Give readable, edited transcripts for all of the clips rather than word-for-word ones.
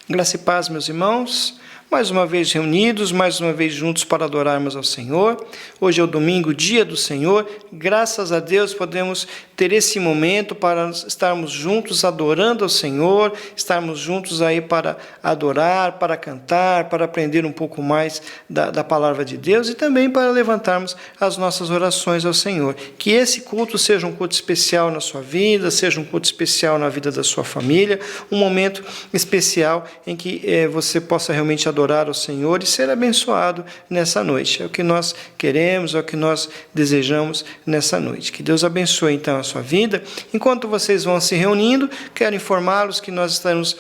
Graça e paz, meus irmãos. Mais uma vez reunidos, mais uma vez juntos para adorarmos ao Senhor. Hoje é o domingo, dia do Senhor. Graças a Deus podemos ter esse momento para estarmos juntos adorando ao Senhor, estarmos juntos aí para adorar, para cantar, para aprender um pouco mais da palavra de Deus e também para levantarmos as nossas orações ao Senhor. Que esse culto seja um culto especial na sua vida, seja um culto especial na vida da sua família, um momento especial em que você possa realmente adorar ao Senhor e ser abençoado nessa noite. É o que nós queremos, é o que nós desejamos nessa noite. Que Deus abençoe então a sua vida. Enquanto vocês vão se reunindo, quero informá-los que nós estamos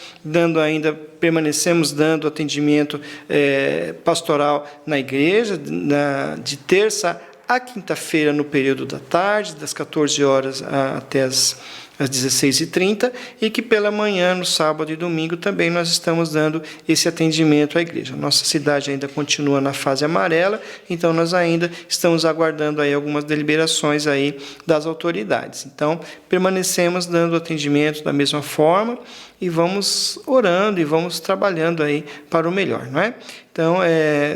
permanecemos dando atendimento pastoral na igreja, de terça a quinta-feira no período da tarde, das 14 horas até às 16h30, e que pela manhã, no sábado e domingo, também nós estamos dando esse atendimento à igreja. Nossa cidade ainda continua na fase amarela, então nós ainda estamos aguardando aí algumas deliberações aí das autoridades. Então, permanecemos dando atendimento da mesma forma e vamos orando e vamos trabalhando aí para o melhor, não é? Então,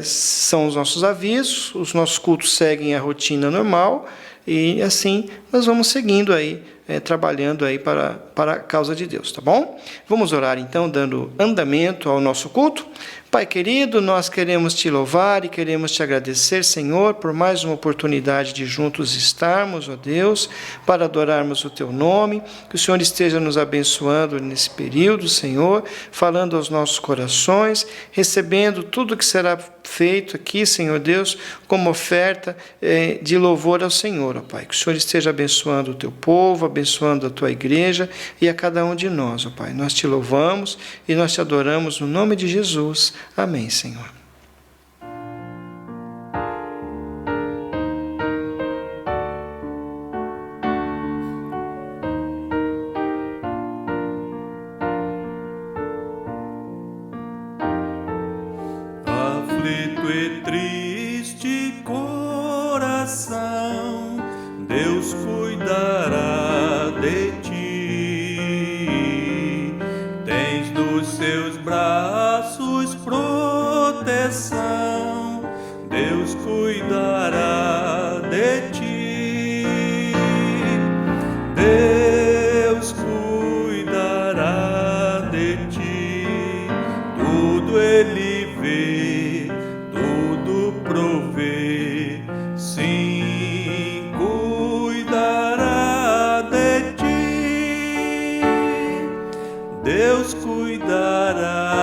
são os nossos avisos, os nossos cultos seguem a rotina normal e assim nós vamos seguindo aí, trabalhando aí para a causa de Deus, tá bom? Vamos orar então, dando andamento ao nosso culto. Pai querido, nós queremos te louvar e queremos te agradecer, Senhor, por mais uma oportunidade de juntos estarmos, ó Deus, para adorarmos o teu nome. Que o Senhor esteja nos abençoando nesse período, Senhor, falando aos nossos corações, recebendo tudo que será feito aqui, Senhor Deus, como oferta de louvor ao Senhor, ó Pai. Que o Senhor esteja abençoando o teu povo, abençoando a tua igreja e a cada um de nós, ó Pai. Nós te louvamos e nós te adoramos no nome de Jesus. Amém, Senhor. Aflito e triste coração, Deus cuidará de ti. Tens nos seus braços proteção, Deus cuidará de ti. Deus cuidará de ti, tudo Ele vê, tudo provê. Sim, cuidará de ti. Deus cuidará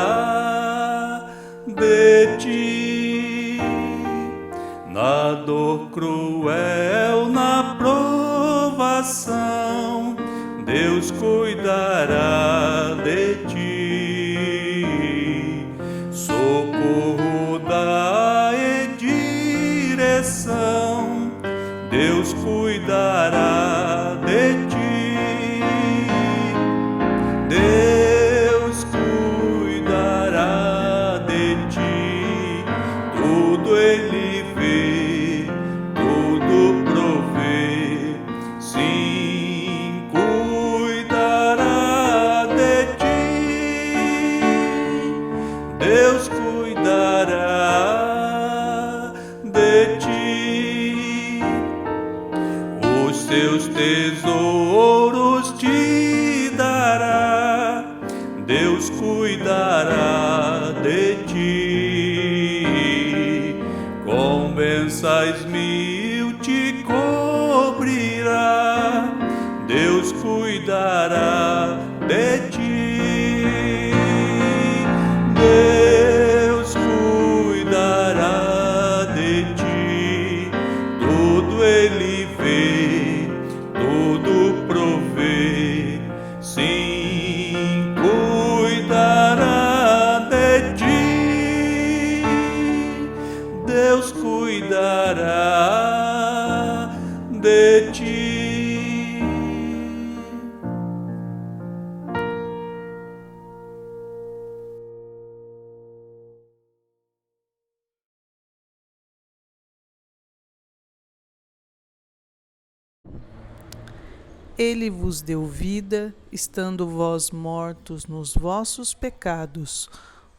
de ti. Na dor cruel, na provação, Deus cuidará de ti. Socorro dá e direção, Deus cuidará de ti. Deus cuidará de ti, tudo Ele vê, tudo provê. Sim, cuidará de ti. Deus cuidará de ti. Os seus tesouros te dará, Deus cuidará de ti. Com bênçãos mil te cobrirá, Deus cuidará de ti. Deus cuidará de ti, tudo Ele vê, tudo provê. Sim, cuidará de ti. Deus cuidará. de ti. Ele vos deu vida, estando vós mortos nos vossos pecados,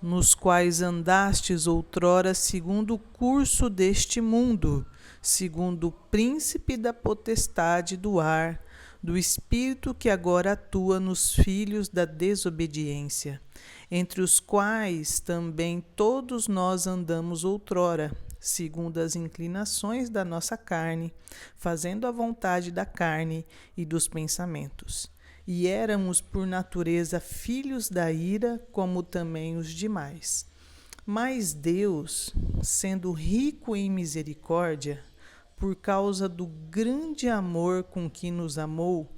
nos quais andastes outrora segundo o curso deste mundo, segundo o príncipe da potestade do ar, do espírito que agora atua nos filhos da desobediência, entre os quais também todos nós andamos outrora, segundo as inclinações da nossa carne, fazendo a vontade da carne e dos pensamentos. E éramos por natureza filhos da ira, como também os demais. Mas Deus, sendo rico em misericórdia, por causa do grande amor com que nos amou,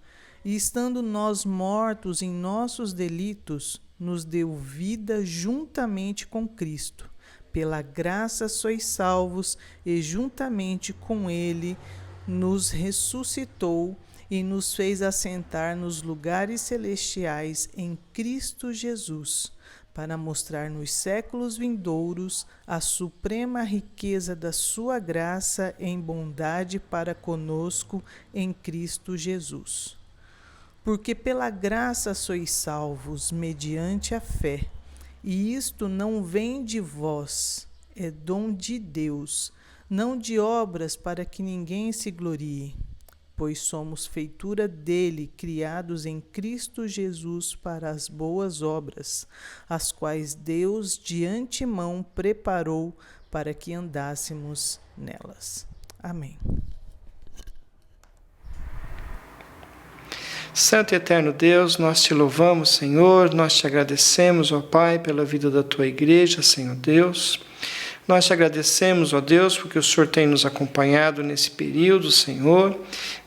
e estando nós mortos em nossos delitos, nos deu vida juntamente com Cristo. Pela graça sois salvos, e juntamente com Ele nos ressuscitou e nos fez assentar nos lugares celestiais em Cristo Jesus, para mostrar nos séculos vindouros a suprema riqueza da sua graça em bondade para conosco em Cristo Jesus. Porque pela graça sois salvos, mediante a fé. E isto não vem de vós, é dom de Deus, não de obras para que ninguém se glorie, pois somos feitura dele, criados em Cristo Jesus para as boas obras, as quais Deus de antemão preparou para que andássemos nelas. Amém. Santo e eterno Deus, nós te louvamos, Senhor, nós te agradecemos, ó Pai, pela vida da tua igreja, Senhor Deus. Nós te agradecemos, ó Deus, porque o Senhor tem nos acompanhado nesse período, Senhor.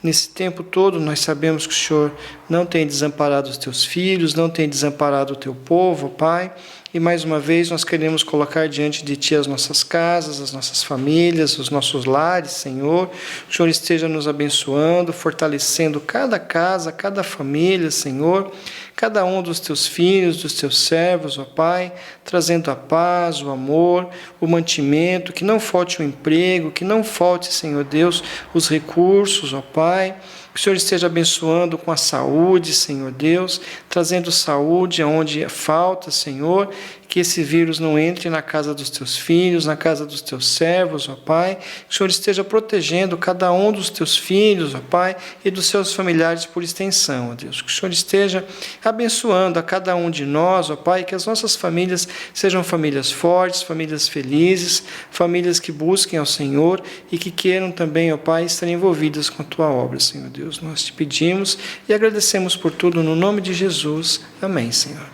Nesse tempo todo, nós sabemos que o Senhor não tem desamparado os teus filhos, não tem desamparado o teu povo, ó Pai. E mais uma vez nós queremos colocar diante de Ti as nossas casas, as nossas famílias, os nossos lares, Senhor. Que o Senhor esteja nos abençoando, fortalecendo cada casa, cada família, Senhor. Cada um dos Teus filhos, dos Teus servos, ó Pai, trazendo a paz, o amor, o mantimento, que não falte o emprego, que não falte, Senhor Deus, os recursos, ó Pai. Que o Senhor esteja abençoando com a saúde, Senhor Deus, trazendo saúde aonde falta, Senhor, que esse vírus não entre na casa dos teus filhos, na casa dos teus servos, ó Pai. Que o Senhor esteja protegendo cada um dos teus filhos, ó Pai, e dos seus familiares por extensão, ó Deus. Que o Senhor esteja abençoando a cada um de nós, ó Pai, que as nossas famílias sejam famílias fortes, famílias felizes, famílias que busquem ao Senhor e que queiram também, ó Pai, estar envolvidas com a tua obra, Senhor Deus. Nós te pedimos e agradecemos por tudo no nome de Jesus. Amém, Senhor.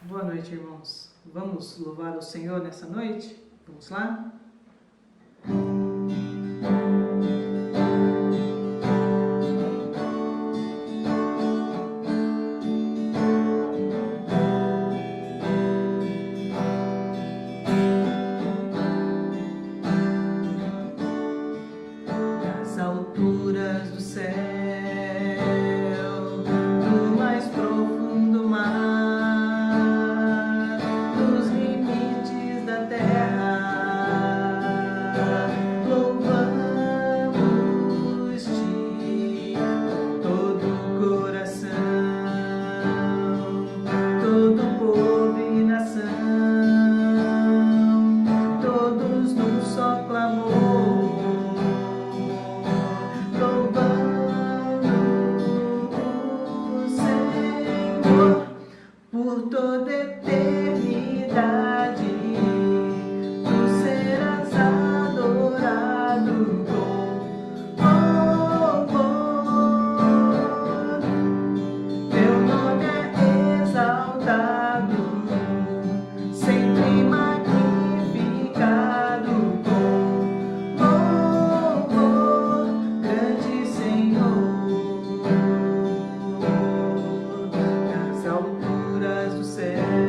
Boa noite, irmãos. Vamos louvar o Senhor nessa noite? Vamos lá? Das alturas do céu, do mais profundo mar, dos limites da terra, louvamos-te com todo o coração, todo povo e nação, todos num só clamor. Por toda eternidade, tu serás adorado com louvor. Teu nome é exaltado, sempre magnificado com louvor, grande Senhor. Das alturas do céu,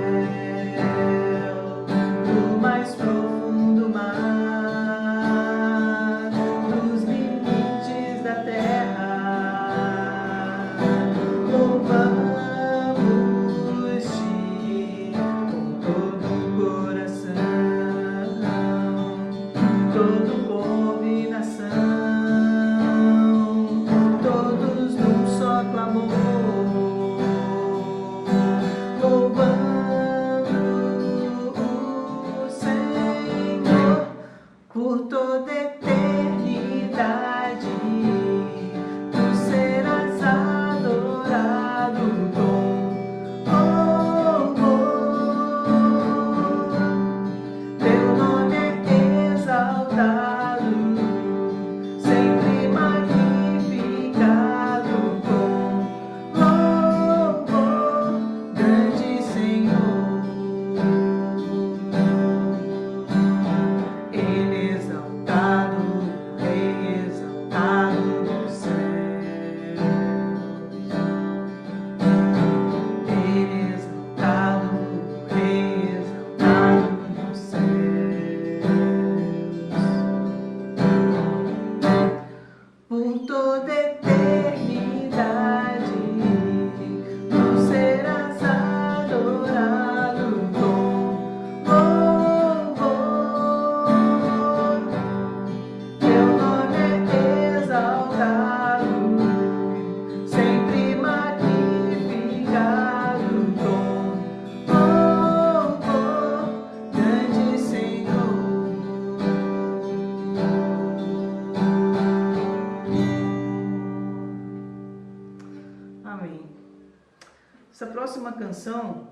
próxima canção,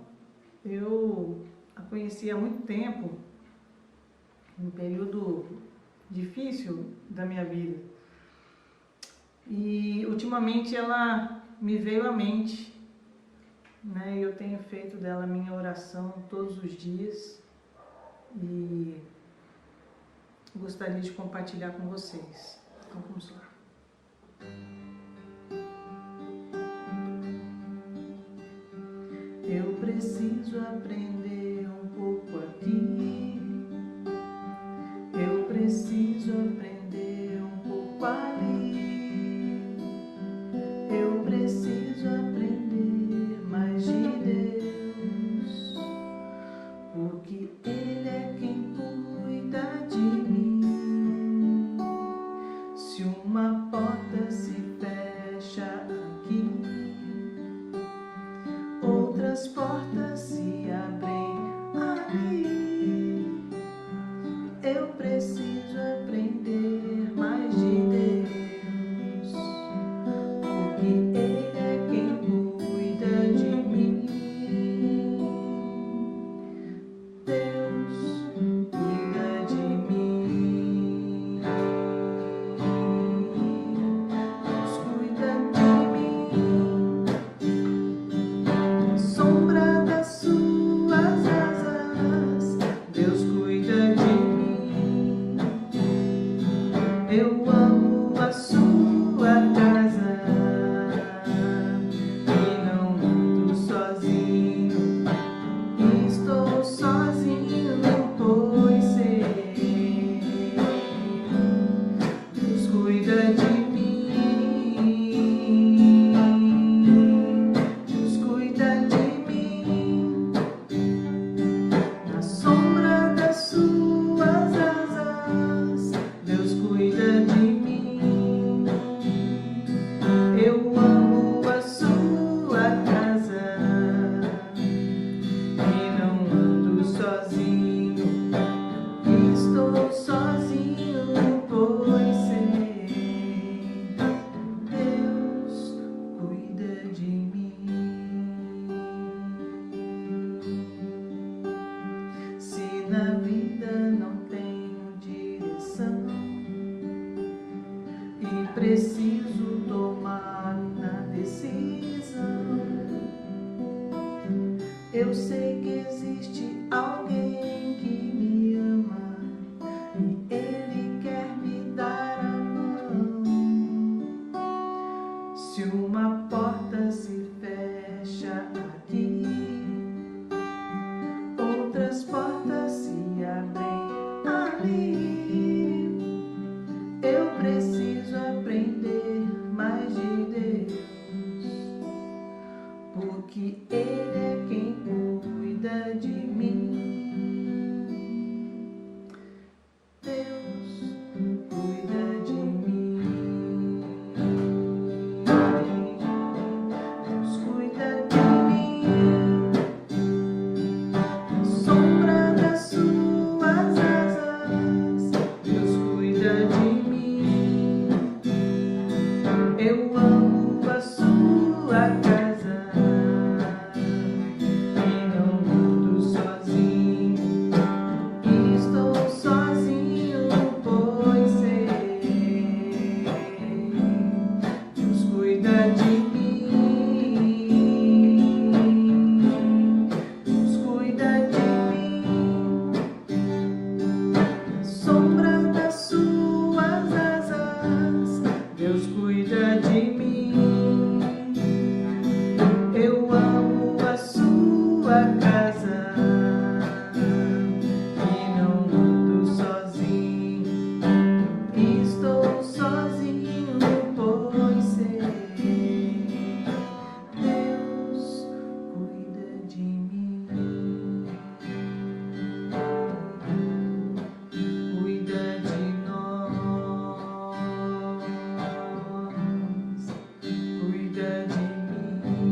eu a conheci há muito tempo, um período difícil da minha vida. E ultimamente ela me veio à mente, né? Eu tenho feito dela minha oração todos os dias e gostaria de compartilhar com vocês. Então vamos lá. Eu preciso aprender um pouco aqui, eu preciso aprender um pouco ali, eu preciso aprender mais de Deus, porque Ele é quem cuida de mim. Se uma porta se fecha aqui, outras portas se abrem ali. Eu preciso aprender mais de Deus, porque Ele é quem cuida de mim. Deus cuida de mim. Deus cuida de mim. Sombra das suas asas, Deus cuida de mim. Eu amo a sua casa e não ando sozinho. Estou sozinho, pois sei. Deus cuida de mim. Deus cuida de mim. Na sombra das suas asas, Deus cuida de mim. Eu amo a sua casa e não ando sozinho. Estou sozinho, pois sei. Deus cuida de mim. Se na vida não tenho direção e preciso tomar uma decisão, eu sei que existe alguém que me ama e Ele quer me dar a mão. Se uma porta se fecha aqui, outras portas se abrem ali. Eu preciso aprender mais de Deus, porque Ele é quem cuida de mim. Deus cuida de mim. Deus cuida de mim. Sombra das suas asas, Deus cuida de mim. Eu amo a sua casa e não ando sozinho. Estou sozinho, pois sei. Deus cuida de mim. Deus cuida de mim. Sombra das suas asas, Deus cuida de mim. Eu amo a sua casa e não ando sozinho. Estou sozinho, pois sei. Deus cuida de mim. Cuida de nós, cuida de mim.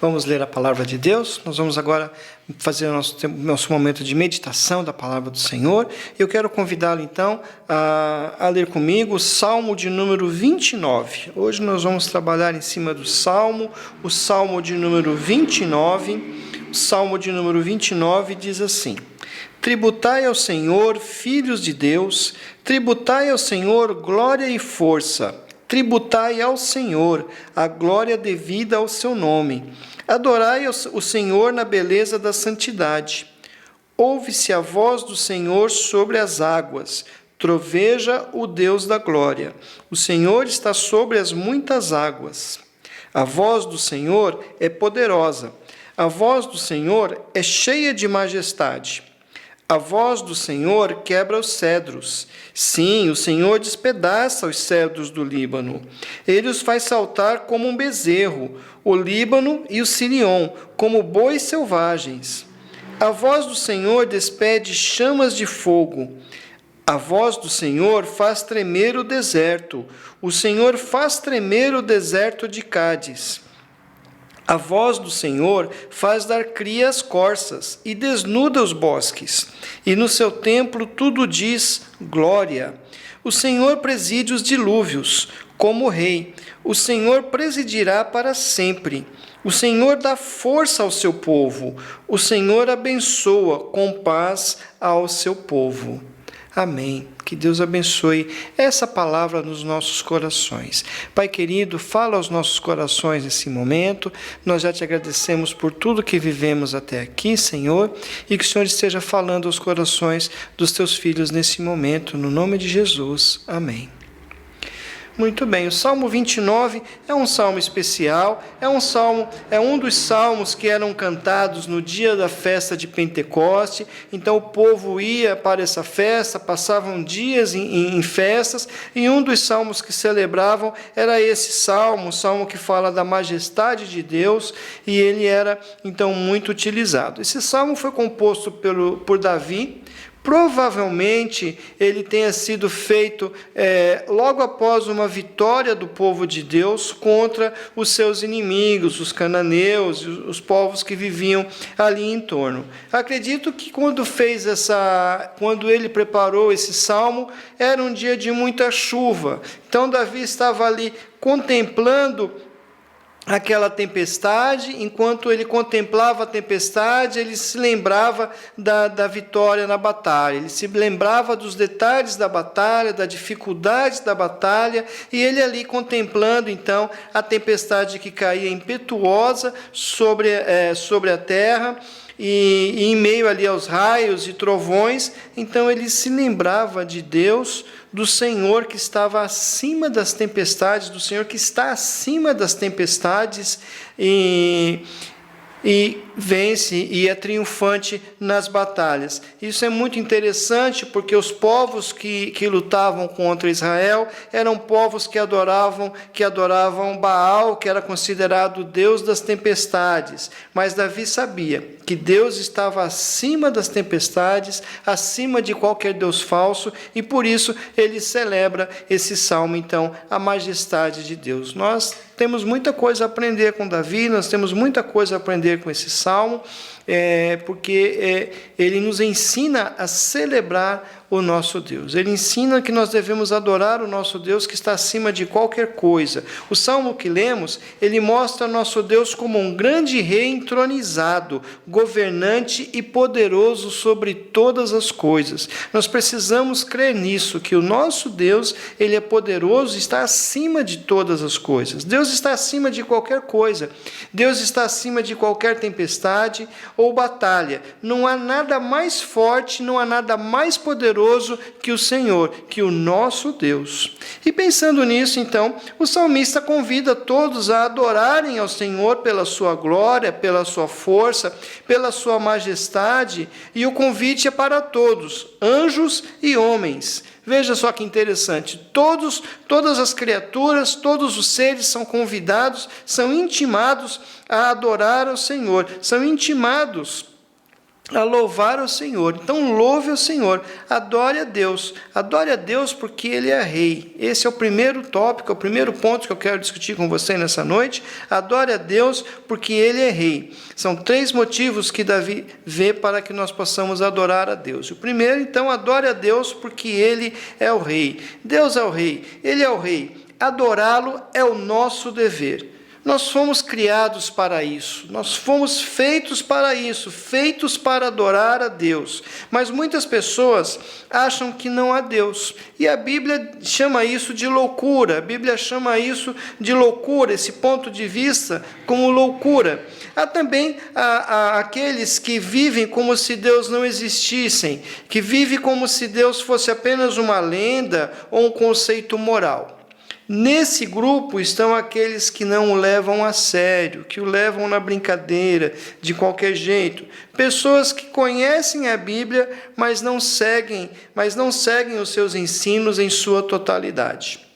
Vamos ler a palavra de Deus. Nós vamos agora fazer o nosso momento de meditação da palavra do Senhor. Eu quero convidá-lo, então, a ler comigo o Salmo de número 29. Hoje nós vamos trabalhar em cima do Salmo, o Salmo de número 29. O Salmo de número 29 diz assim: Tributai ao Senhor, filhos de Deus, tributai ao Senhor glória e força. Tributai ao Senhor a glória devida ao seu nome. Adorai o Senhor na beleza da santidade. Ouve-se a voz do Senhor sobre as águas. Troveja o Deus da glória. O Senhor está sobre as muitas águas. A voz do Senhor é poderosa. A voz do Senhor é cheia de majestade. A voz do Senhor quebra os cedros. Sim, o Senhor despedaça os cedros do Líbano. Ele os faz saltar como um bezerro, o Líbano e o Sirion, como bois selvagens. A voz do Senhor despede chamas de fogo. A voz do Senhor faz tremer o deserto. O Senhor faz tremer o deserto de Cádiz. A voz do Senhor faz dar cria às corças e desnuda os bosques. E no seu templo tudo diz glória. O Senhor preside os dilúvios, como rei. O Senhor presidirá para sempre. O Senhor dá força ao seu povo. O Senhor abençoa com paz ao seu povo. Amém. Que Deus abençoe essa palavra nos nossos corações. Pai querido, fala aos nossos corações nesse momento. Nós já te agradecemos por tudo que vivemos até aqui, Senhor, e que o Senhor esteja falando aos corações dos teus filhos nesse momento, no nome de Jesus. Amém. Muito bem, o Salmo 29 é um salmo especial, é um dos salmos que eram cantados no dia da festa de Pentecoste. Então o povo ia para essa festa, passavam dias em festas, e um dos salmos que celebravam era esse salmo, o salmo que fala da majestade de Deus, e ele era então muito utilizado. Esse salmo foi composto por Davi. Provavelmente ele tenha sido feito logo após uma vitória do povo de Deus contra os seus inimigos, os cananeus, os povos que viviam ali em torno. Acredito que quando ele preparou esse salmo, era um dia de muita chuva. Então Davi estava ali contemplando aquela tempestade. Enquanto ele contemplava a tempestade, ele se lembrava da vitória na batalha, ele se lembrava dos detalhes da batalha, da dificuldade da batalha, e ele ali contemplando então a tempestade que caía impetuosa sobre a terra, e em meio ali aos raios e trovões, então ele se lembrava de Deus, do Senhor que estava acima das tempestades, do Senhor que está acima das tempestades e vence e é triunfante nas batalhas. Isso é muito interessante porque os povos que lutavam contra Israel eram povos que adoravam Baal, que era considerado o Deus das tempestades. Mas Davi sabia que Deus estava acima das tempestades, acima de qualquer Deus falso, e por isso ele celebra esse salmo, então, a majestade de Deus. Nós temos muita coisa a aprender com Davi, nós temos muita coisa a aprender com esse salmo, porque ele nos ensina a celebrar o nosso Deus. Ele ensina que nós devemos adorar o nosso Deus que está acima de qualquer coisa. O salmo que lemos, ele mostra nosso Deus como um grande rei entronizado, governante e poderoso sobre todas as coisas. Nós precisamos crer nisso, que o nosso Deus, ele é poderoso e está acima de todas as coisas. Deus está acima de qualquer coisa. Deus está acima de qualquer tempestade ou batalha. Não há nada mais forte, não há nada mais poderoso que o Senhor, que o nosso Deus. E pensando nisso, então, o salmista convida todos a adorarem ao Senhor pela sua glória, pela sua força, pela sua majestade, e o convite é para todos, anjos e homens. Veja só que interessante, todas as criaturas, todos os seres são convidados, são intimados a adorar ao Senhor, são intimados a louvar ao Senhor. Então louve ao Senhor, adore a Deus porque Ele é Rei. Esse é o primeiro tópico, é o primeiro ponto que eu quero discutir com você nessa noite. Adore a Deus porque Ele é Rei. São 3 motivos que Davi vê para que nós possamos adorar a Deus. O primeiro, então, adore a Deus porque Ele é o Rei. Deus é o Rei, Ele é o Rei. Adorá-lo é o nosso dever. Nós fomos criados para isso, nós fomos feitos para isso, feitos para adorar a Deus. Mas muitas pessoas acham que não há Deus. E a Bíblia chama isso de loucura, a Bíblia chama isso de loucura, esse ponto de vista como loucura. Há também aqueles que vivem como se Deus não existisse, que vivem como se Deus fosse apenas uma lenda ou um conceito moral. Nesse grupo estão aqueles que não o levam a sério, que o levam na brincadeira, de qualquer jeito. Pessoas que conhecem a Bíblia, mas não seguem os seus ensinos em sua totalidade.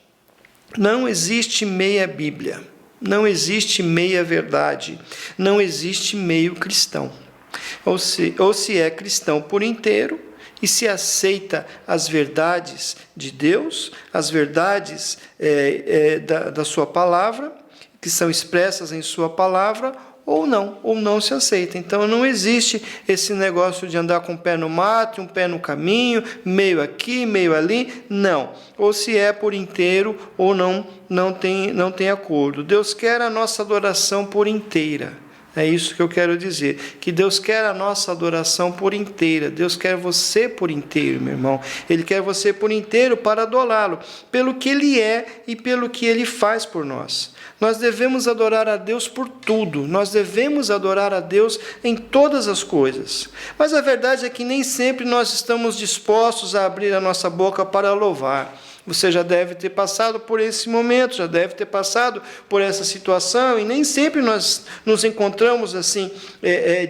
Não existe meia Bíblia, não existe meia verdade, não existe meio cristão. Ou se é cristão por inteiro, e se aceita as verdades de Deus, as verdades da sua palavra, que são expressas em sua palavra, ou não se aceita. Então não existe esse negócio de andar com um pé no mato, um pé no caminho, meio aqui, meio ali, não. Ou se é por inteiro, ou não tem acordo. Deus quer a nossa adoração por inteira. É isso que eu quero dizer, que Deus quer a nossa adoração por inteira. Deus quer você por inteiro, meu irmão. Ele quer você por inteiro para adorá-lo, pelo que Ele é e pelo que Ele faz por nós. Nós devemos adorar a Deus por tudo, nós devemos adorar a Deus em todas as coisas. Mas a verdade é que nem sempre nós estamos dispostos a abrir a nossa boca para louvar. Você já deve ter passado por esse momento, já deve ter passado por essa situação, e nem sempre nós nos encontramos assim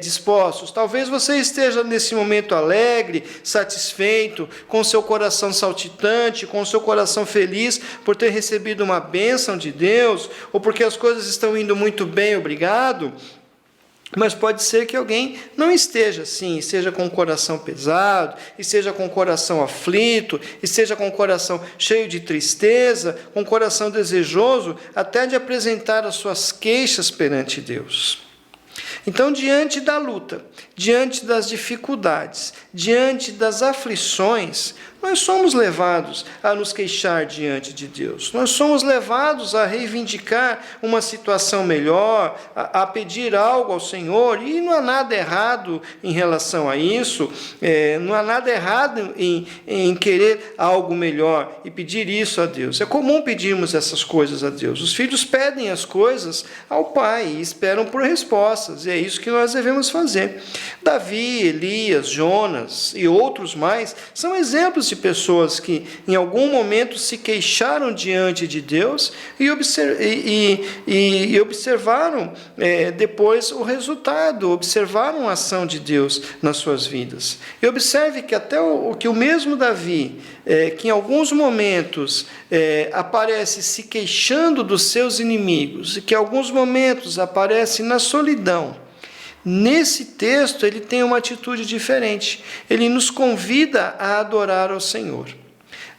dispostos. Talvez você esteja nesse momento alegre, satisfeito, com seu coração saltitante, com seu coração feliz por ter recebido uma bênção de Deus, ou porque as coisas estão indo muito bem, obrigado. Mas pode ser que alguém não esteja assim, esteja com o coração pesado, esteja com o coração aflito, esteja com o coração cheio de tristeza, com o coração desejoso, até de apresentar as suas queixas perante Deus. Então, diante da luta, diante das dificuldades, diante das aflições, nós somos levados a nos queixar diante de Deus. Nós somos levados a reivindicar uma situação melhor, a pedir algo ao Senhor, e não há nada errado em relação a isso, não há nada errado em querer algo melhor e pedir isso a Deus. É comum pedirmos essas coisas a Deus. Os filhos pedem as coisas ao Pai e esperam por respostas, e é isso que nós devemos fazer. Davi, Elias, Jonas e outros mais são exemplos de pessoas que em algum momento se queixaram diante de Deus e observaram depois o resultado, observaram a ação de Deus nas suas vidas. E observe que até o mesmo Davi, que em alguns momentos aparece se queixando dos seus inimigos, e que em alguns momentos aparece na solidão, nesse texto, ele tem uma atitude diferente. Ele nos convida a adorar ao Senhor.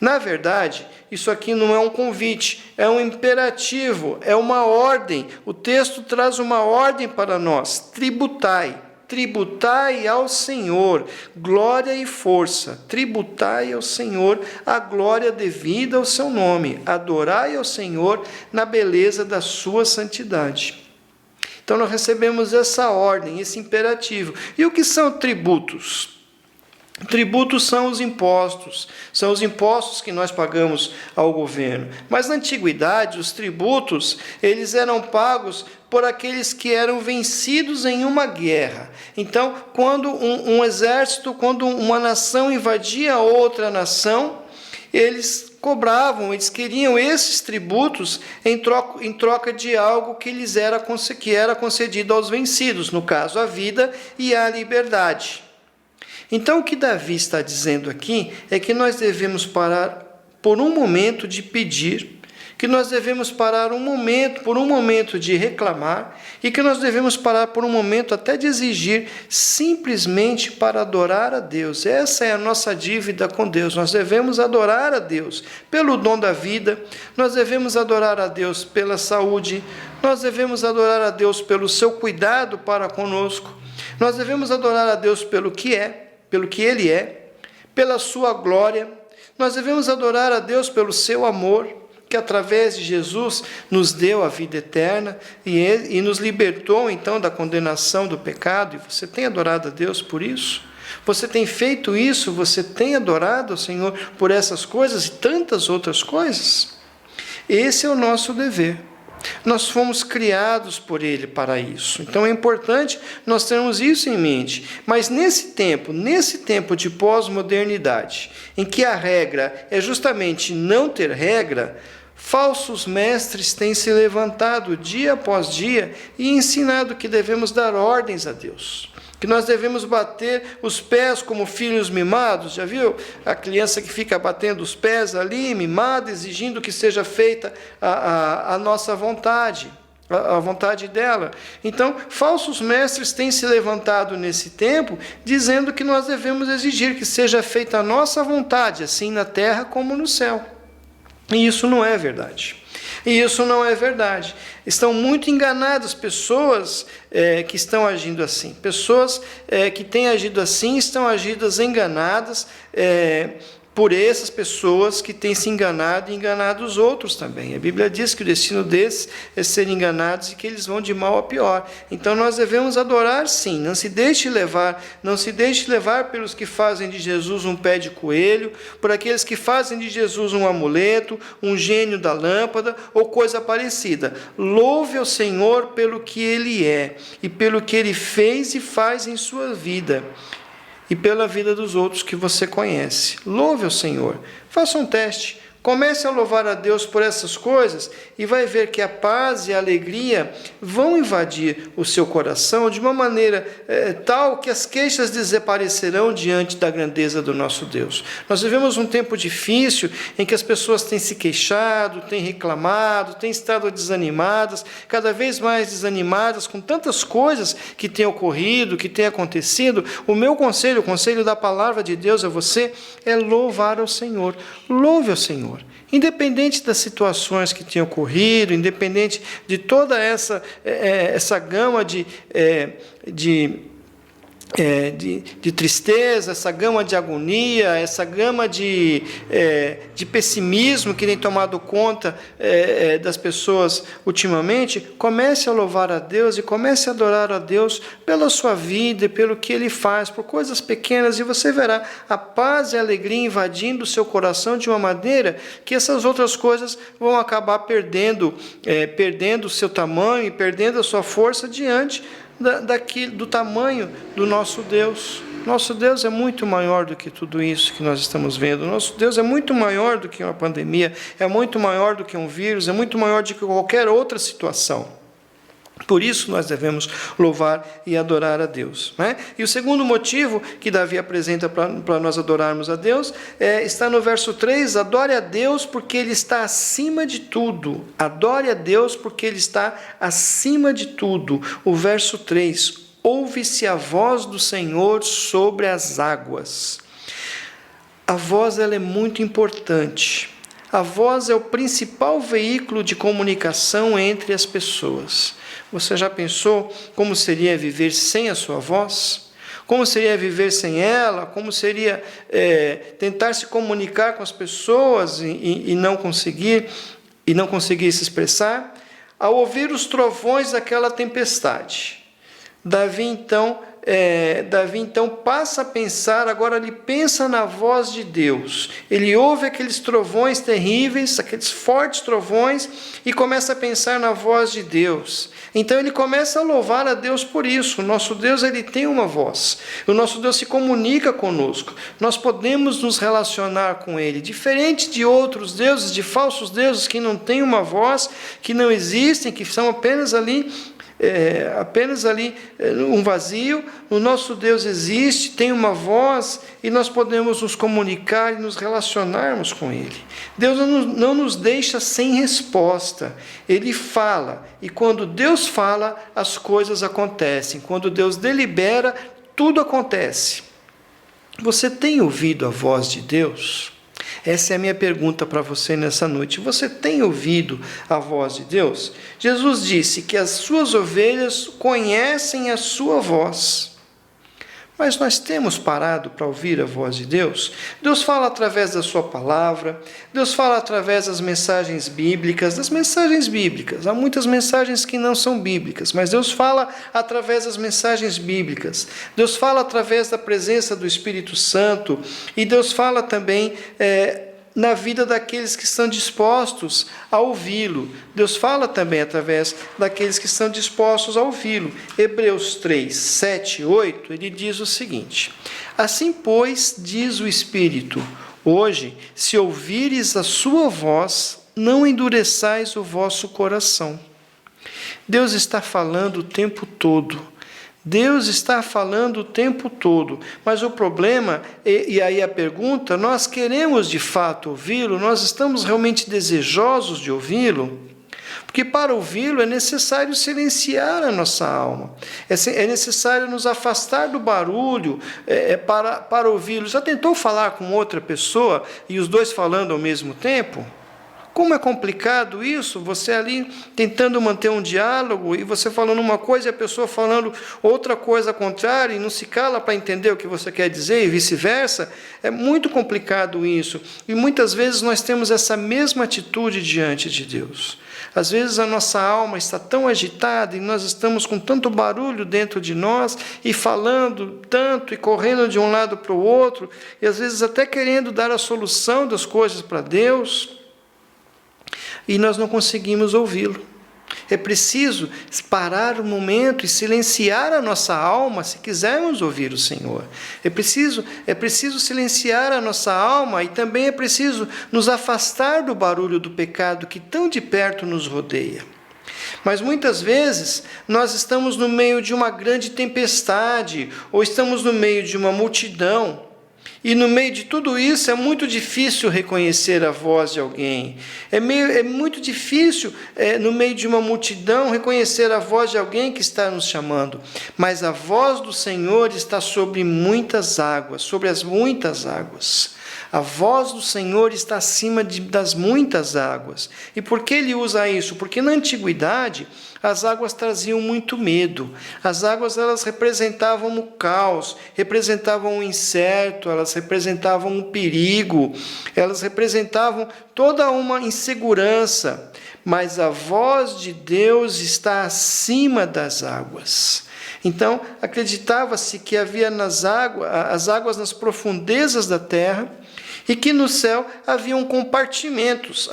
Na verdade, isso aqui não é um convite, é um imperativo, é uma ordem. O texto traz uma ordem para nós: tributai. Tributai ao Senhor glória e força. Tributai ao Senhor a glória devida ao seu nome. Adorai ao Senhor na beleza da sua santidade. Então, nós recebemos essa ordem, esse imperativo. E o que são tributos? Tributos são os impostos que nós pagamos ao governo. Mas na antiguidade, os tributos, eles eram pagos por aqueles que eram vencidos em uma guerra. Então, quando um exército, quando uma nação invadia outra nação, eles cobravam, eles queriam esses tributos em troca de algo que era concedido aos vencidos, no caso, a vida e a liberdade. Então, o que Davi está dizendo aqui é que nós devemos parar por um momento de pedir que nós devemos parar por um momento de reclamar, e que nós devemos parar por um momento até de exigir, simplesmente para adorar a Deus. Essa é a nossa dívida com Deus. Nós devemos adorar a Deus pelo dom da vida, nós devemos adorar a Deus pela saúde, nós devemos adorar a Deus pelo seu cuidado para conosco, nós devemos adorar a Deus pelo que Ele é, pela sua glória, nós devemos adorar a Deus pelo seu amor, que através de Jesus nos deu a vida eterna e nos libertou então da condenação do pecado. E você tem adorado a Deus por isso? Você tem feito isso? Você tem adorado ao Senhor por essas coisas e tantas outras coisas? Esse é o nosso dever. Nós fomos criados por Ele para isso. Então é importante nós termos isso em mente. Mas nesse tempo de pós-modernidade, em que a regra é justamente não ter regra, falsos mestres têm se levantado dia após dia e ensinado que devemos dar ordens a Deus, que nós devemos bater os pés como filhos mimados. Já viu a criança que fica batendo os pés ali, mimada, exigindo que seja feita a nossa vontade, a vontade dela? Então, falsos mestres têm se levantado nesse tempo, dizendo que nós devemos exigir que seja feita a nossa vontade, assim na terra como no céu. E isso não é verdade. E isso não é verdade. Estão muito enganadas pessoas que estão agindo assim. Pessoas que têm agido assim estão agidas enganadas por essas pessoas que têm se enganado e enganado os outros também. A Bíblia diz que o destino desses é ser enganados e que eles vão de mal a pior. Então nós devemos adorar sim, não se deixe levar pelos que fazem de Jesus um pé de coelho, por aqueles que fazem de Jesus um amuleto, um gênio da lâmpada ou coisa parecida. Louve ao Senhor pelo que Ele é e pelo que Ele fez e faz em sua vida, e pela vida dos outros que você conhece. Louve ao Senhor. Faça um teste. Comece a louvar a Deus por essas coisas e vai ver que a paz e a alegria vão invadir o seu coração de uma maneira tal que as queixas desaparecerão diante da grandeza do nosso Deus. Nós vivemos um tempo difícil em que as pessoas têm se queixado, têm reclamado, têm estado desanimadas, cada vez mais desanimadas com tantas coisas que têm ocorrido, que têm acontecido. O meu conselho, o conselho da palavra de Deus a você é louvar ao Senhor. Louve ao Senhor. Independente das situações que tenham ocorrido, independente de toda essa gama de tristeza, essa gama de agonia, essa gama de pessimismo que tem tomado conta das pessoas ultimamente, comece a louvar a Deus e comece a adorar a Deus pela sua vida e pelo que Ele faz, por coisas pequenas, e você verá a paz e a alegria invadindo o seu coração de uma maneira que essas outras coisas vão acabar perdendo o seu tamanho e perdendo a sua força diante do tamanho do nosso Deus. Nosso Deus é muito maior do que tudo isso que nós estamos vendo. Nosso Deus é muito maior do que uma pandemia, é muito maior do que um vírus, é muito maior do que qualquer outra situação. Por isso nós devemos louvar e adorar a Deus, né? E o segundo motivo que Davi apresenta para nós adorarmos a Deus está no verso 3, adore a Deus porque Ele está acima de tudo. Adore a Deus porque Ele está acima de tudo. O verso 3, ouve-se a voz do Senhor sobre as águas. A voz ela é muito importante. A voz é o principal veículo de comunicação entre as pessoas. Você já pensou como seria viver sem a sua voz? Como seria viver sem ela? Como seria tentar se comunicar com as pessoas e não conseguir se expressar? Ao ouvir os trovões daquela tempestade, Davi então passa a pensar, agora ele pensa na voz de Deus. Ele ouve aqueles trovões terríveis, aqueles fortes trovões, e começa a pensar na voz de Deus. Então ele começa a louvar a Deus por isso. O nosso Deus ele tem uma voz. O nosso Deus se comunica conosco. Nós podemos nos relacionar com Ele. Diferente de outros deuses, de falsos deuses que não têm uma voz, que não existem, que são apenas ali apenas ali um vazio. O nosso Deus existe, tem uma voz e nós podemos nos comunicar e nos relacionarmos com Ele. Deus não nos deixa sem resposta. Ele fala, e quando Deus fala, as coisas acontecem. Quando Deus delibera, tudo acontece. Você tem ouvido a voz de Deus? Essa é a minha pergunta para você nessa noite. Você tem ouvido a voz de Deus? Jesus disse que as suas ovelhas conhecem a sua voz. Mas nós temos parado para ouvir a voz de Deus? Deus fala através da sua palavra, Deus fala através das mensagens bíblicas, Há muitas mensagens que não são bíblicas, mas Deus fala através das mensagens bíblicas. Deus fala através da presença do Espírito Santo, e Deus fala também na vida daqueles que estão dispostos a ouvi-lo. Deus fala também através daqueles que estão dispostos a ouvi-lo. Hebreus 3, 7 e 8, ele diz o seguinte: assim, pois, diz o Espírito, hoje, se ouvires a sua voz, não endureçais o vosso coração. Deus está falando o tempo todo. Deus está falando o tempo todo, mas o problema, e aí a pergunta, nós queremos de fato ouvi-lo? Nós estamos realmente desejosos de ouvi-lo? Porque para ouvi-lo é necessário silenciar a nossa alma, é necessário nos afastar do barulho para ouvi-lo. Já tentou falar com outra pessoa e os dois falando ao mesmo tempo? Como é complicado isso, você ali tentando manter um diálogo e você falando uma coisa e a pessoa falando outra coisa contrária e não se cala para entender o que você quer dizer e vice-versa. É muito complicado isso. E muitas vezes nós temos essa mesma atitude diante de Deus. Às vezes a nossa alma está tão agitada e nós estamos com tanto barulho dentro de nós e falando tanto e correndo de um lado para o outro e às vezes até querendo dar a solução das coisas para Deus, e nós não conseguimos ouvi-lo. É preciso parar um momento e silenciar a nossa alma se quisermos ouvir o Senhor. É preciso silenciar a nossa alma e também é preciso nos afastar do barulho do pecado que tão de perto nos rodeia. Mas muitas vezes nós estamos no meio de uma grande tempestade ou estamos no meio de uma multidão. E no meio de tudo isso é muito difícil reconhecer a voz de alguém. É muito difícil, no meio de uma multidão, reconhecer a voz de alguém que está nos chamando. Mas a voz do Senhor está sobre muitas águas, sobre as muitas águas. A voz do Senhor está acima das muitas águas. E por que ele usa isso? Porque na antiguidade as águas traziam muito medo. As águas, elas representavam o caos, representavam o incerto, elas representavam um perigo, elas representavam toda uma insegurança. Mas a voz de Deus está acima das águas. Então, acreditava-se que havia as águas nas profundezas da terra, e que no céu haviam compartimentos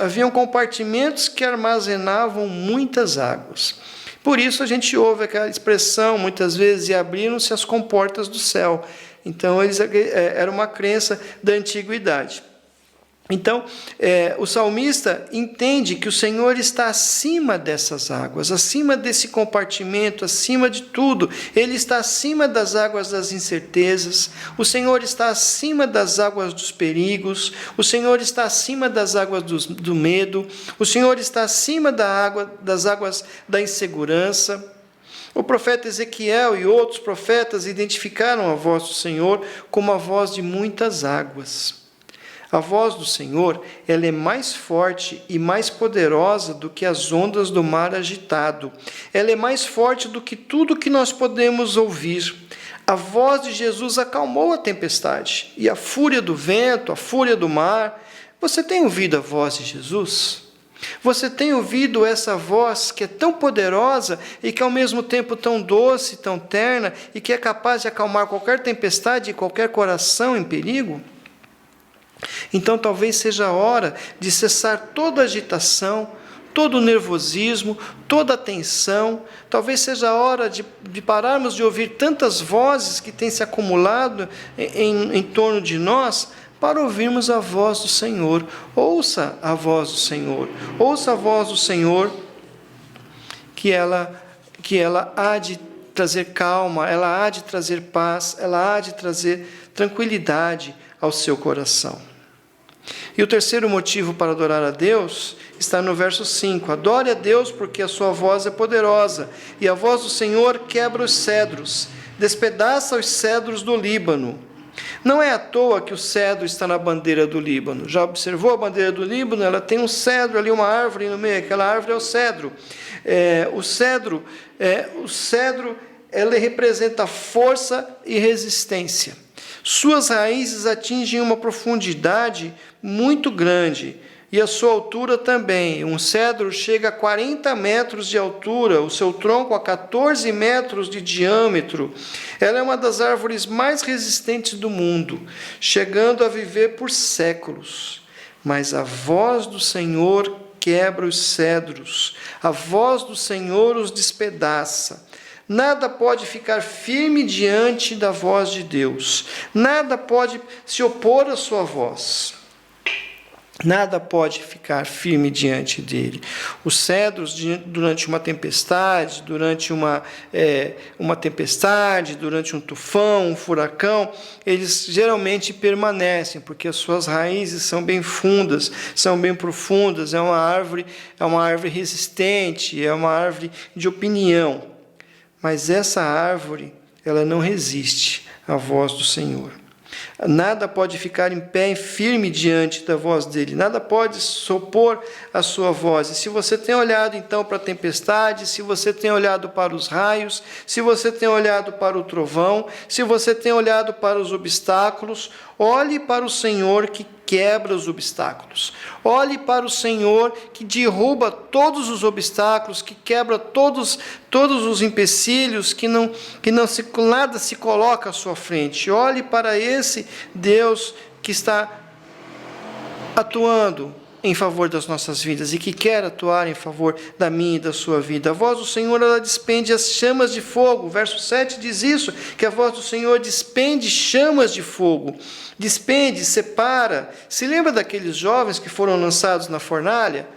que armazenavam muitas águas. Por isso a gente ouve aquela expressão, muitas vezes, e abriram-se as comportas do céu. Então, era uma crença da antiguidade. Então, o salmista entende que o Senhor está acima dessas águas, acima desse compartimento, acima de tudo. Ele está acima das águas das incertezas, o Senhor está acima das águas dos perigos, o Senhor está acima das águas do medo, o Senhor está acima das águas da insegurança. O profeta Ezequiel e outros profetas identificaram a voz do Senhor como a voz de muitas águas. A voz do Senhor, ela é mais forte e mais poderosa do que as ondas do mar agitado. Ela é mais forte do que tudo que nós podemos ouvir. A voz de Jesus acalmou a tempestade e a fúria do vento, a fúria do mar. Você tem ouvido a voz de Jesus? Você tem ouvido essa voz que é tão poderosa e que ao mesmo tempo tão doce, tão terna e que é capaz de acalmar qualquer tempestade e qualquer coração em perigo? Então talvez seja a hora de cessar toda a agitação, todo o nervosismo, toda a tensão. Talvez seja a hora de pararmos de ouvir tantas vozes que têm se acumulado em torno de nós, para ouvirmos a voz do Senhor. Ouça a voz do Senhor. Ouça a voz do Senhor, que ela que ela há de trazer calma, ela há de trazer paz, ela há de trazer tranquilidade ao seu coração. E o terceiro motivo para adorar a Deus está no verso 5. Adore a Deus porque a sua voz é poderosa, e a voz do Senhor quebra os cedros, despedaça os cedros do Líbano. Não é à toa que o cedro está na bandeira do Líbano. Já observou a bandeira do Líbano? Ela tem um cedro ali, uma árvore no meio. Aquela árvore é o cedro. O cedro, ele representa força e resistência. Suas raízes atingem uma profundidade muito grande e a sua altura também. Um cedro chega a 40 metros de altura, o seu tronco a 14 metros de diâmetro. Ela é uma das árvores mais resistentes do mundo, chegando a viver por séculos. Mas a voz do Senhor quebra os cedros, a voz do Senhor os despedaça. Nada pode ficar firme diante da voz de Deus. Nada pode se opor à sua voz. Nada pode ficar firme diante dele. Os cedros, durante uma tempestade, durante uma tempestade, durante um tufão, um furacão, eles geralmente permanecem, porque as suas raízes são bem fundas, são bem profundas. É uma árvore resistente, é uma árvore de opinião. Mas essa árvore, ela não resiste à voz do Senhor. Nada pode ficar em pé firme diante da voz dele. Nada pode se opor à sua voz. E se você tem olhado então para a tempestade, se você tem olhado para os raios, se você tem olhado para o trovão, se você tem olhado para os obstáculos, olhe para o Senhor que quebra os obstáculos. Olhe para o Senhor que derruba todos os obstáculos, que quebra todos os empecilhos, que nada se coloca à sua frente. Olhe para esse Deus que está atuando em favor das nossas vidas e que quer atuar em favor da minha e da sua vida. A voz do Senhor, ela despende as chamas de fogo. O verso 7 diz isso, que a voz do Senhor despende chamas de fogo. Despende, separa. Se lembra daqueles jovens que foram lançados na fornalha?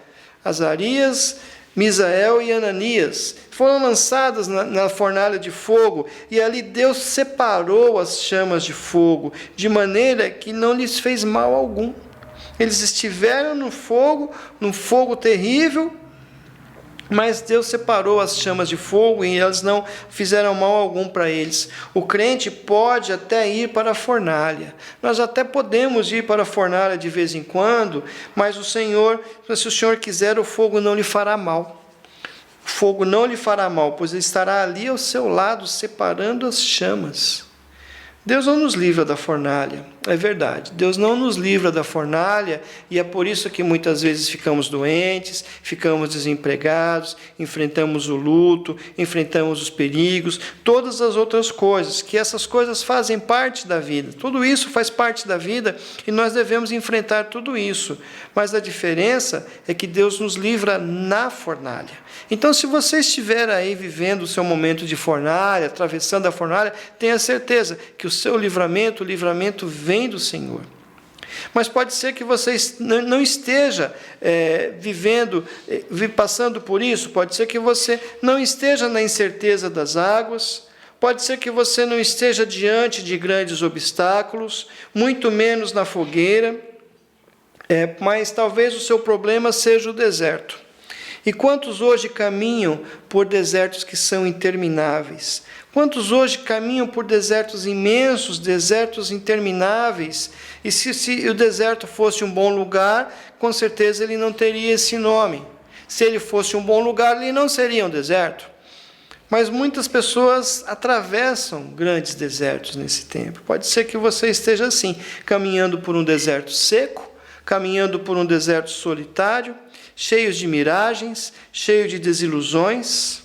Azarias, Misael e Ananias foram lançadas na fornalha de fogo, e ali Deus separou as chamas de fogo, de maneira que não lhes fez mal algum. Eles estiveram num fogo terrível, mas Deus separou as chamas de fogo e elas não fizeram mal algum para eles. O crente pode até ir para a fornalha. Nós até podemos ir para a fornalha de vez em quando, mas se o Senhor quiser, o fogo não lhe fará mal. O fogo não lhe fará mal, pois ele estará ali ao seu lado, separando as chamas. Deus não nos livra da fornalha, é verdade. Deus não nos livra da fornalha, e é por isso que muitas vezes ficamos doentes, ficamos desempregados, enfrentamos o luto, enfrentamos os perigos, todas as outras coisas, que essas coisas fazem parte da vida. Tudo isso faz parte da vida e nós devemos enfrentar tudo isso. Mas a diferença é que Deus nos livra na fornalha. Então, se você estiver aí vivendo o seu momento de fornalha, atravessando a fornalha, tenha certeza que o seu livramento, o livramento vem do Senhor. Mas pode ser que você não esteja passando por isso, pode ser que você não esteja na incerteza das águas, pode ser que você não esteja diante de grandes obstáculos, muito menos na fogueira, mas talvez o seu problema seja o deserto. E quantos hoje caminham por desertos que são intermináveis? Quantos hoje caminham por desertos imensos, desertos intermináveis? E se o deserto fosse um bom lugar, com certeza ele não teria esse nome. Se ele fosse um bom lugar, ele não seria um deserto. Mas muitas pessoas atravessam grandes desertos nesse tempo. Pode ser que você esteja assim, caminhando por um deserto seco, caminhando por um deserto solitário, cheios de miragens, cheio de desilusões.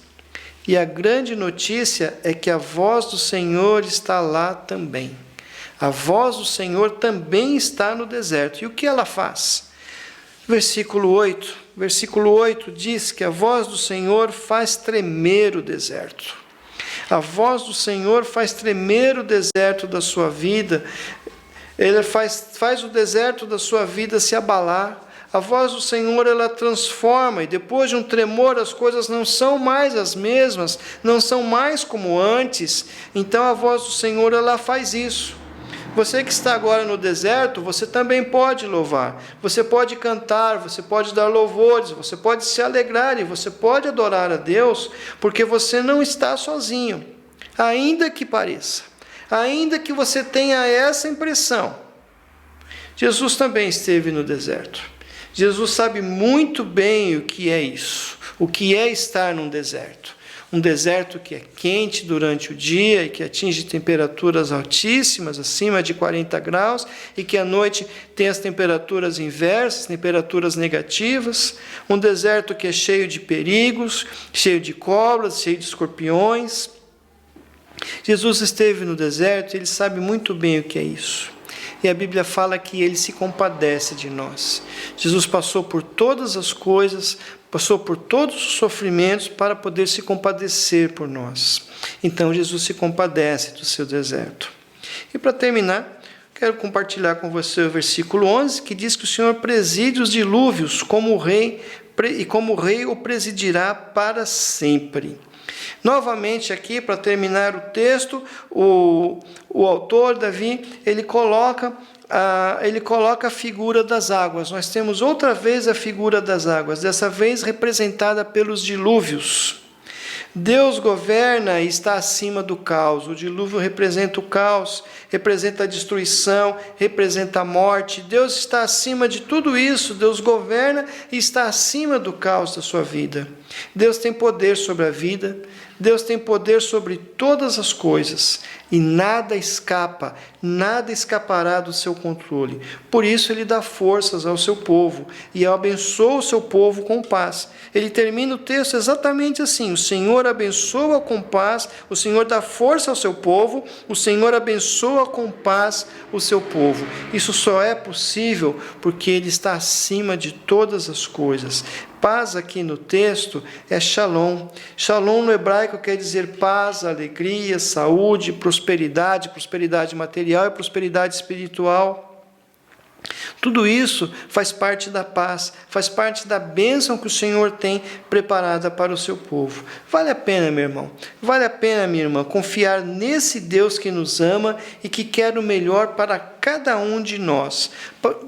E a grande notícia é que a voz do Senhor está lá também. A voz do Senhor também está no deserto. E o que ela faz? Versículo 8 diz que a voz do Senhor faz tremer o deserto. A voz do Senhor faz tremer o deserto da sua vida. Ele faz o deserto da sua vida se abalar. A voz do Senhor, ela transforma, e depois de um tremor as coisas não são mais as mesmas, não são mais como antes. Então a voz do Senhor, ela faz isso. Você que está agora no deserto, você também pode louvar, você pode cantar, você pode dar louvores, você pode se alegrar e você pode adorar a Deus, porque você não está sozinho, ainda que pareça, ainda que você tenha essa impressão. Jesus também esteve no deserto. Jesus sabe muito bem o que é isso, o que é estar num deserto. Um deserto que é quente durante o dia e que atinge temperaturas altíssimas, acima de 40 graus, e que à noite tem as temperaturas inversas, temperaturas negativas. Um deserto que é cheio de perigos, cheio de cobras, cheio de escorpiões. Jesus esteve no deserto e ele sabe muito bem o que é isso. E a Bíblia fala que ele se compadece de nós. Jesus passou por todas as coisas, passou por todos os sofrimentos para poder se compadecer por nós. Então Jesus se compadece do seu deserto. E para terminar, quero compartilhar com você o versículo 11, que diz que o Senhor preside os dilúvios como rei, e como rei o presidirá para sempre. Novamente aqui, para terminar o texto, o autor, Davi, ele coloca a figura das águas. Nós temos outra vez a figura das águas, dessa vez representada pelos dilúvios. Deus governa e está acima do caos. O dilúvio representa o caos, representa a destruição, representa a morte. Deus está acima de tudo isso. Deus governa e está acima do caos da sua vida. Deus tem poder sobre a vida. Deus tem poder sobre todas as coisas e nada escapa, nada escapará do seu controle. Por isso ele dá forças ao seu povo e abençoa o seu povo com paz. Ele termina o texto exatamente assim: o Senhor abençoa com paz, o Senhor dá força ao seu povo, o Senhor abençoa com paz o seu povo. Isso só é possível porque ele está acima de todas as coisas. Paz aqui no texto é shalom. Shalom no hebraico quer dizer paz, alegria, saúde, prosperidade, prosperidade material e prosperidade espiritual. Tudo isso faz parte da paz, faz parte da bênção que o Senhor tem preparada para o seu povo. Vale a pena, meu irmão, vale a pena, minha irmã, confiar nesse Deus que nos ama e que quer o melhor para cada um de nós.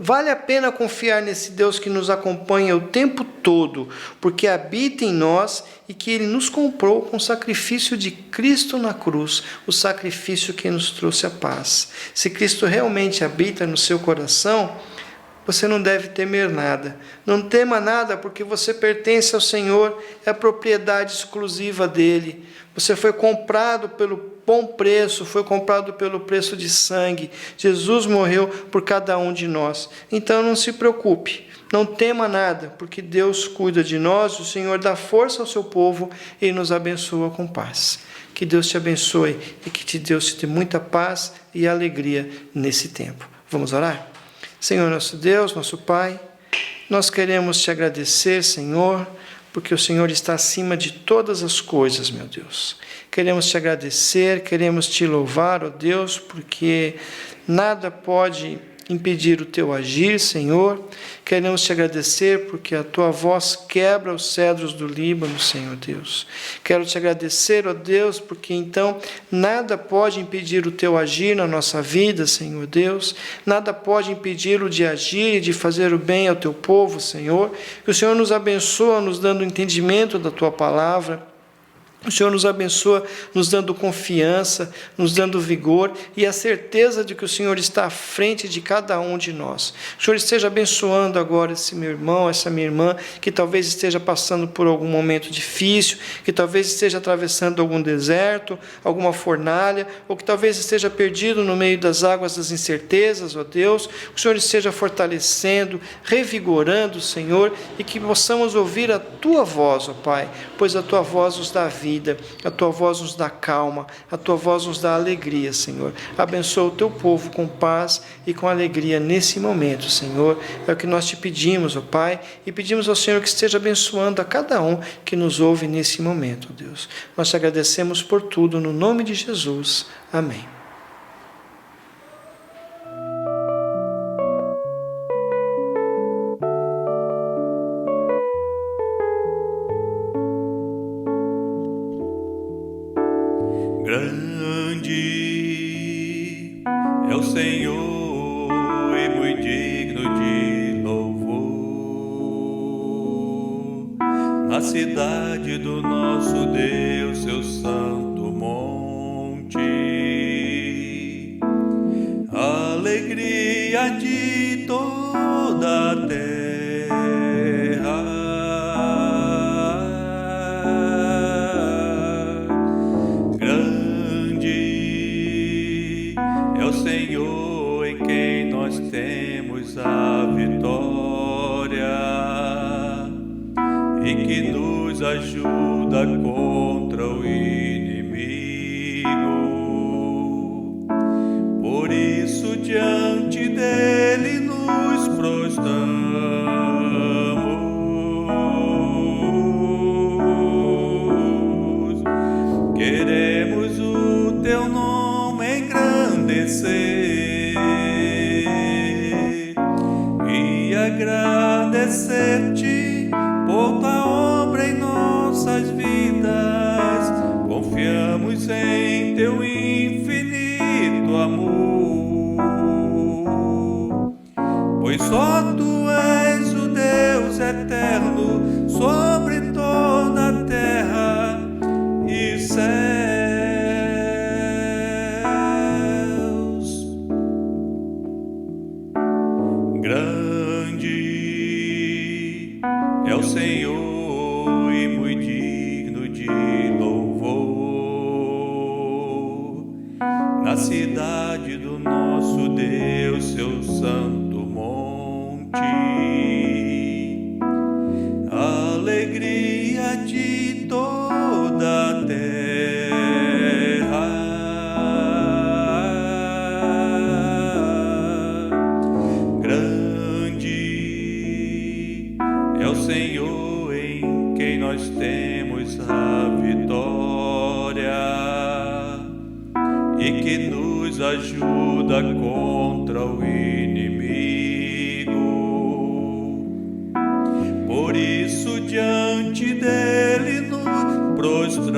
Vale a pena confiar nesse Deus que nos acompanha o tempo todo, porque habita em nós e que Ele nos comprou com o sacrifício de Cristo na cruz, o sacrifício que nos trouxe a paz. Se Cristo realmente habita no seu coração, você não deve temer nada. Não tema nada, porque você pertence ao Senhor, é a propriedade exclusiva dEle. Você foi comprado pelo bom preço, foi comprado pelo preço de sangue. Jesus morreu por cada um de nós. Então não se preocupe, não tema nada, porque Deus cuida de nós, o Senhor dá força ao seu povo e nos abençoa com paz. Que Deus te abençoe e que Deus te dê muita paz e alegria nesse tempo. Vamos orar? Senhor nosso Deus, nosso Pai, nós queremos te agradecer, Senhor, porque o Senhor está acima de todas as coisas, meu Deus. Queremos te agradecer, queremos te louvar, ó Deus, porque nada pode impedir o teu agir, Senhor. Queremos te agradecer porque a tua voz quebra os cedros do Líbano, Senhor Deus. Quero te agradecer, ó Deus, porque então nada pode impedir o teu agir na nossa vida, Senhor Deus. Nada pode impedi-lo de agir e de fazer o bem ao teu povo, Senhor. Que o Senhor nos abençoa, nos dando entendimento da tua palavra. O Senhor nos abençoa, nos dando confiança, nos dando vigor e a certeza de que o Senhor está à frente de cada um de nós. O Senhor esteja abençoando agora esse meu irmão, essa minha irmã, que talvez esteja passando por algum momento difícil, que talvez esteja atravessando algum deserto, alguma fornalha, ou que talvez esteja perdido no meio das águas das incertezas, ó Deus. O Senhor esteja fortalecendo, revigorando, Senhor, e que possamos ouvir a Tua voz, ó Pai, pois a Tua voz nos dá vida. A tua voz nos dá calma, a tua voz nos dá alegria, Senhor. Abençoa o teu povo com paz e com alegria nesse momento, Senhor. É o que nós te pedimos, ó Pai, e pedimos ao Senhor que esteja abençoando a cada um que nos ouve nesse momento, ó Deus. Nós te agradecemos por tudo, no nome de Jesus. Amém. Grande é o Senhor e muito digno de louvor. Na cidade do nosso Deus, seu santo monte, alegria de toda a terra. Grande é o Senhor em quem nós temos a vitória e que nos ajuda contra o inimigo. Por isso diante dele nos prostramos, queremos o teu nome engrandecer e agradecer-te por tua obra em nossas vidas. Confiamos em teu infinito amor, pois só tu és o Deus eterno sobre toda a terra e céus. Grande é o Senhor e muito digno de louvor. Na cidade do nosso Deus, seu santo monte, alegria de toda a terra. Grande é o Senhor em quem nós temos a vitória e que nos ajuda contra o inimigo. Por isso diante dele nos prostramos,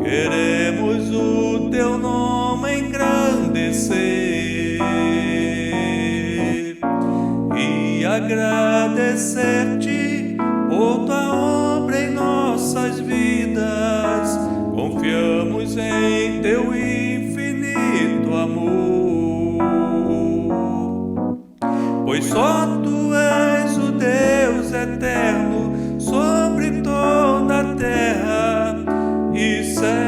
queremos o teu nome engrandecer e agradecer-te por tua obra em nossas vidas. Confiamos em teu infinito amor, pois só tu és o Deus eterno sobre toda a terra e céus.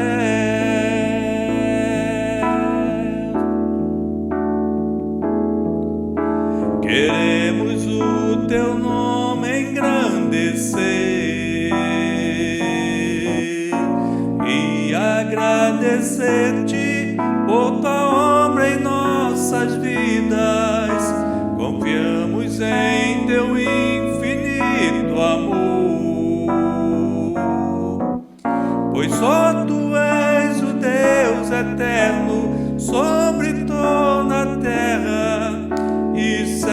Queremos o teu nome engrandecer e agradecer-te por tua obra em nossas vidas. Confiamos em teu infinito amor, pois só tu és o Deus eterno sobre toda a terra e céus.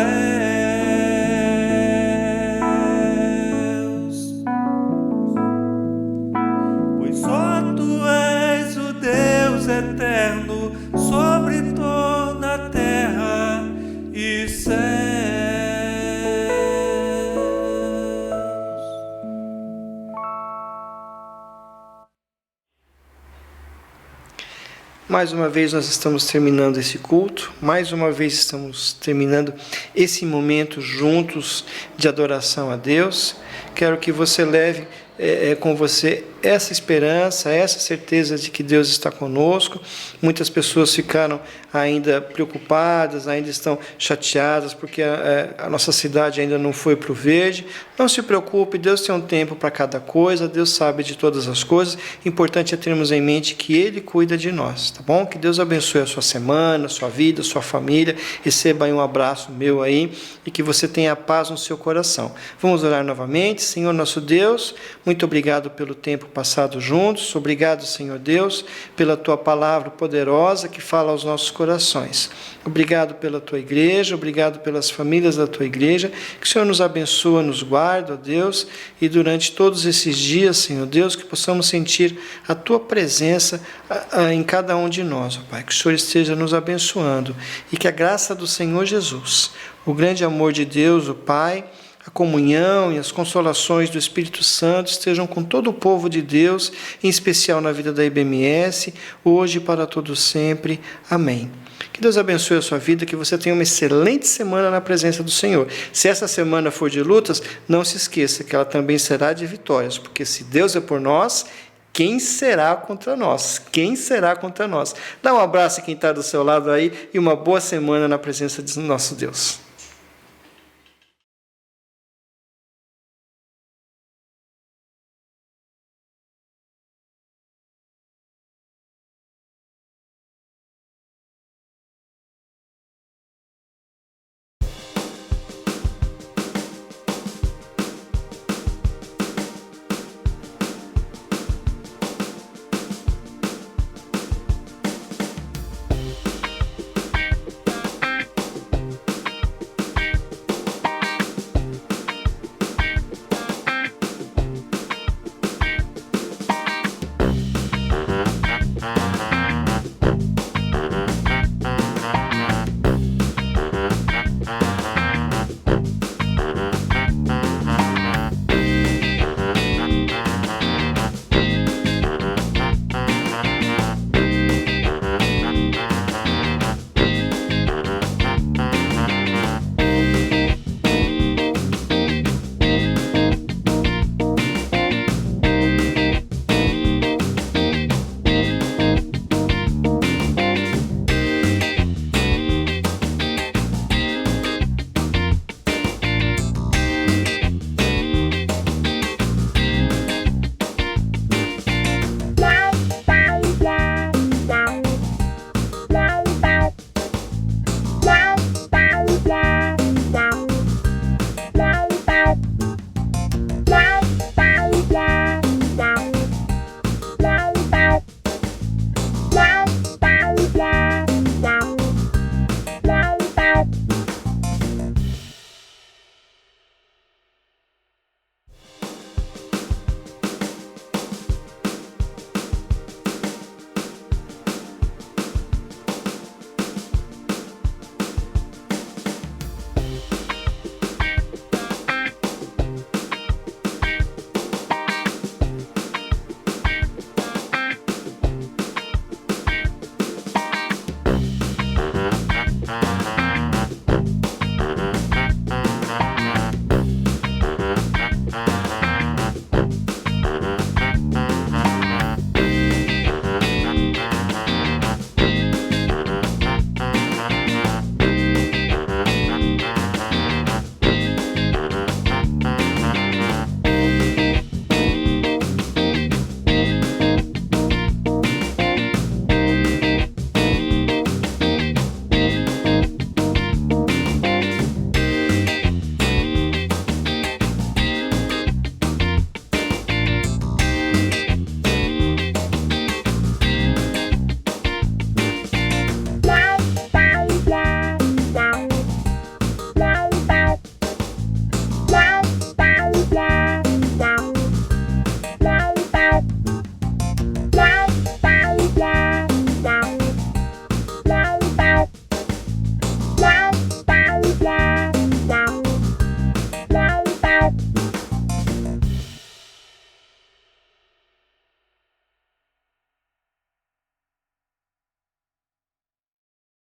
Pois só tu és o Deus eterno sobre toda a terra e céus. Mais uma vez nós estamos terminando esse culto, mais uma vez estamos terminando esse momento juntos de adoração a Deus. Quero que você leve com você essa esperança, essa certeza de que Deus está conosco. Muitas pessoas ficaram ainda preocupadas, ainda estão chateadas porque a nossa cidade ainda não foi para o verde. Não se preocupe, Deus tem um tempo para cada coisa, Deus sabe de todas as coisas. O importante é termos em mente que Ele cuida de nós, tá bom? Que Deus abençoe a sua semana, a sua vida, a sua família. Receba aí um abraço meu aí e que você tenha paz no seu coração. Vamos orar novamente. Senhor nosso Deus, Muito obrigado pelo tempo passado juntos. Obrigado, Senhor Deus, pela tua palavra poderosa que fala aos nossos corações. Obrigado pela tua igreja, obrigado pelas famílias da tua igreja. Que o Senhor nos abençoe, nos guarde, ó Deus, e durante todos esses dias, Senhor Deus, que possamos sentir a tua presença em cada um de nós, ó Pai. Que o Senhor esteja nos abençoando e que a graça do Senhor Jesus, o grande amor de Deus, o Pai, a comunhão e as consolações do Espírito Santo estejam com todo o povo de Deus, em especial na vida da IBMS, hoje e para todos sempre. Amém. Que Deus abençoe a sua vida, que você tenha uma excelente semana na presença do Senhor. Se essa semana for de lutas, não se esqueça que ela também será de vitórias, porque se Deus é por nós, quem será contra nós? Quem será contra nós? Dá um abraço a quem está do seu lado aí e uma boa semana na presença do nosso Deus.